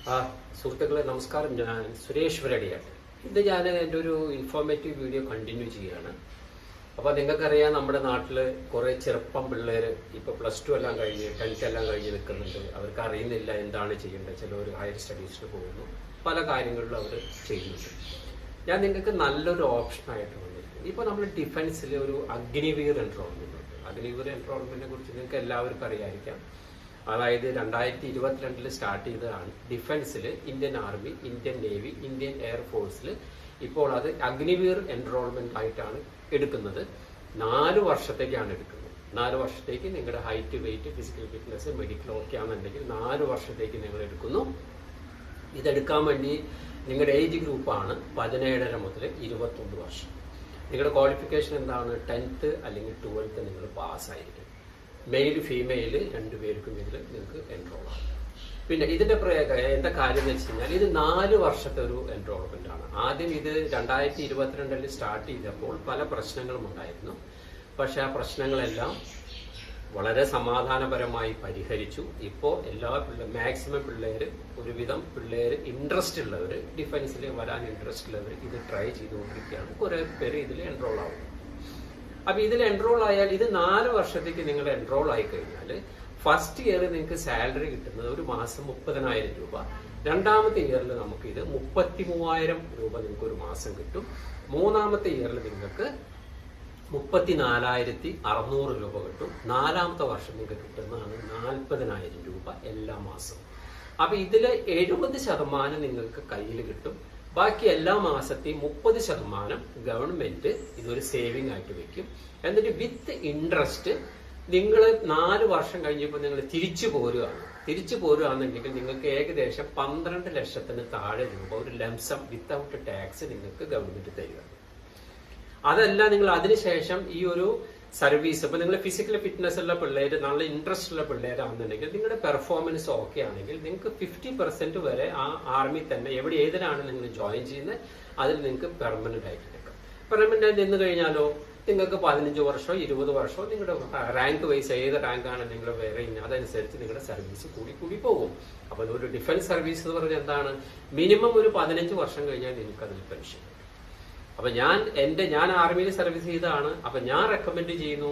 സുഹൃത്തുക്കളെ നമസ്കാരം. ഞാൻ സുരേഷ് വരടിയാണ്. ഇത് ഞാൻ എൻ്റെ ഒരു ഇൻഫോർമേറ്റീവ് വീഡിയോ കണ്ടിന്യൂ ചെയ്യുകയാണ്. അപ്പോൾ നിങ്ങൾക്കറിയാം, നമ്മുടെ നാട്ടിൽ കുറേ ചെറുപ്പം പിള്ളേർ ഇപ്പോൾ +2 എല്ലാം കഴിഞ്ഞ് 10th എല്ലാം കഴിഞ്ഞ് നിൽക്കുന്നുണ്ട്. അവർക്ക് അറിയുന്നില്ല എന്താണ് ചെയ്യേണ്ടത്. ചിലവർ ഹയർ സ്റ്റഡീസിന് പോകുന്നു, പല കാര്യങ്ങളിലും അവർ ചെയ്യുന്നുണ്ട്. ഞാൻ നിങ്ങൾക്ക് നല്ലൊരു ഓപ്ഷനായിട്ട് വന്നിരിക്കുന്നു. ഇപ്പോൾ നമ്മൾ ഡിഫൻസിൽ ഒരു അഗ്നിവീർ എൻറോൾമെന്റ് ഉണ്ട്. അഗ്നിവീർ എൻറോൾമെന്റിനെ കുറിച്ച് നിങ്ങൾക്ക് എല്ലാവർക്കും അറിയാമായിരിക്കാം. അതായത് 2022 സ്റ്റാർട്ട് ചെയ്തതാണ്. ഡിഫൻസിൽ Indian army, Indian navy, Indian എയർഫോഴ്സിൽ ഇപ്പോൾ അത് അഗ്നിവീർ എൻറോൾമെന്റ് ആയിട്ടാണ് എടുക്കുന്നത്. 4 വർഷത്തേക്കാണ് എടുക്കുന്നത്. 4 വർഷത്തേക്ക് നിങ്ങളുടെ height, weight, physical fitness, medical okay ആണെന്നുണ്ടെങ്കിൽ 4 വർഷത്തേക്ക് നിങ്ങൾ എടുക്കുന്നു. ഇതെടുക്കാൻ വേണ്ടി നിങ്ങളുടെ ഏജ് ഗ്രൂപ്പാണ് 17 മുതൽ 21 വർഷം. നിങ്ങളുടെ ക്വാളിഫിക്കേഷൻ എന്താണ്? 10th അല്ലെങ്കിൽ 12th നിങ്ങൾ പാസ്സായിരിക്കും. മെയിൽ ഫീമെയിൽ 2 പേർക്കും ഇതിൽ നിങ്ങൾക്ക് എൻറോൾ ആകും. പിന്നെ ഇതിന്റെ എന്താ കാര്യം എന്ന് വെച്ച് കഴിഞ്ഞാൽ, ഇത് 4 വർഷത്തെ ഒരു എൻറോൾമെന്റ് ആണ്. ആദ്യം ഇത് 2022 സ്റ്റാർട്ട് ചെയ്തപ്പോൾ പല പ്രശ്നങ്ങളും ഉണ്ടായിരുന്നു. പക്ഷെ ആ പ്രശ്നങ്ങളെല്ലാം വളരെ സമാധാനപരമായി പരിഹരിച്ചു. ഇപ്പോൾ മാക്സിമം പിള്ളേർ, ഒരുവിധം പിള്ളേർ ഇൻട്രസ്റ്റ് ഉള്ളവർ, ഡിഫൻസിൽ വരാൻ ഇൻട്രസ്റ്റ് ഉള്ളവർ ഇത് ട്രൈ ചെയ്തുകൊണ്ടിരിക്കുകയാണ്. കുറെ പേര് ഇതിൽ എൻറോൾ ആവും. അപ്പൊ ഇതിൽ എൻറോൾ ആയാൽ, ഇത് 4 വർഷത്തേക്ക് നിങ്ങൾ എൻറോൾ ആയി കഴിഞ്ഞാൽ ഫസ്റ്റ് ഇയർ നിങ്ങൾക്ക് സാലറി കിട്ടുന്നത് ഒരു മാസം 30,000 രൂപ. രണ്ടാമത്തെ ഇയറിൽ നമുക്ക് ഇത് 33,000 രൂപ നിങ്ങൾക്ക് ഒരു മാസം കിട്ടും. മൂന്നാമത്തെ ഇയറിൽ നിങ്ങൾക്ക് 34,600 രൂപ കിട്ടും. 4ാമത്തെ വർഷം നിങ്ങൾക്ക് കിട്ടുന്നതാണ് 40,000 രൂപ എല്ലാ മാസവും. അപ്പൊ ഇതില് 70% നിങ്ങൾക്ക് കയ്യിൽ കിട്ടും. ബാക്കി എല്ലാ മാസത്തെയും 30% ഗവൺമെന്റ് ഇതൊരു സേവിംഗ് ആയിട്ട് വെക്കും. എന്നിട്ട് വിത്ത് ഇൻട്രസ്റ്റ് നിങ്ങൾ 4 വർഷം കഴിഞ്ഞപ്പോൾ നിങ്ങൾ തിരിച്ചു പോരുകയാണെന്നുണ്ടെങ്കിൽ നിങ്ങൾക്ക് ഏകദേശം 12 ലക്ഷത്തിന് താഴെ രൂപ ഒരു ലംസം വിത്തൗട്ട് ടാക്സ് നിങ്ങൾക്ക് ഗവൺമെന്റ് തരിക. അതല്ല, നിങ്ങൾ അതിനുശേഷം ഈ ഒരു സർവീസ്, ഇപ്പൊ നിങ്ങൾ ഫിസിക്കൽ ഫിറ്റ്നസ് ഉള്ള പിള്ളേര്, നല്ല ഇൻട്രസ്റ്റ് ഉള്ള പിള്ളേരാണെന്നുണ്ടെങ്കിൽ, നിങ്ങളുടെ പെർഫോമൻസ് ഓക്കെ ആണെങ്കിൽ നിങ്ങൾക്ക് 50% വരെ ആ ആർമി തന്നെ ഏതിലാണ് നിങ്ങൾ ജോയിൻ ചെയ്യുന്നത് അതിൽ നിങ്ങൾക്ക് പെർമനന്റ് ആയിട്ട് നിൽക്കാം. പെർമനന്റ് ആയിട്ട് നിന്ന് കഴിഞ്ഞാലോ നിങ്ങൾക്ക് 15 വർഷമോ 20 വർഷമോ നിങ്ങളുടെ റാങ്ക് വൈസ് ഏത് റാങ്കാണ് നിങ്ങൾ വേറെ കഴിഞ്ഞാൽ അതനുസരിച്ച് നിങ്ങളുടെ സർവീസ് കൂടി പോകും. അപ്പൊ ഒരു ഡിഫൻസ് സർവീസ് എന്ന് പറഞ്ഞാൽ എന്താണ്? മിനിമം ഒരു 15 വർഷം കഴിഞ്ഞാൽ നിങ്ങൾക്ക് അതിൽ പെൻഷൻ. അപ്പൊ ഞാൻ ആർമിയിൽ സർവീസ് ചെയ്തതാണ്. അപ്പൊ ഞാൻ റെക്കമെൻഡ് ചെയ്യുന്നു,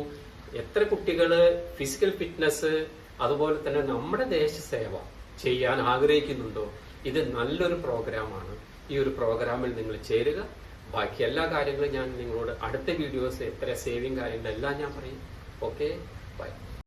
എത്ര കുട്ടികള് ഫിസിക്കൽ ഫിറ്റ്നസ് അതുപോലെ തന്നെ നമ്മുടെ ദേശസേവ ചെയ്യാൻ ആഗ്രഹിക്കുന്നുണ്ടോ, ഇത് നല്ലൊരു പ്രോഗ്രാമാണ്. ഈ ഒരു പ്രോഗ്രാമിൽ നിങ്ങൾ ചേരുക. ബാക്കി എല്ലാ കാര്യങ്ങളും ഞാൻ നിങ്ങളോട് അടുത്ത വീഡിയോസ്, എത്ര സേവിങ് കാര്യങ്ങളെല്ലാം ഞാൻ പറയും. Okay, by.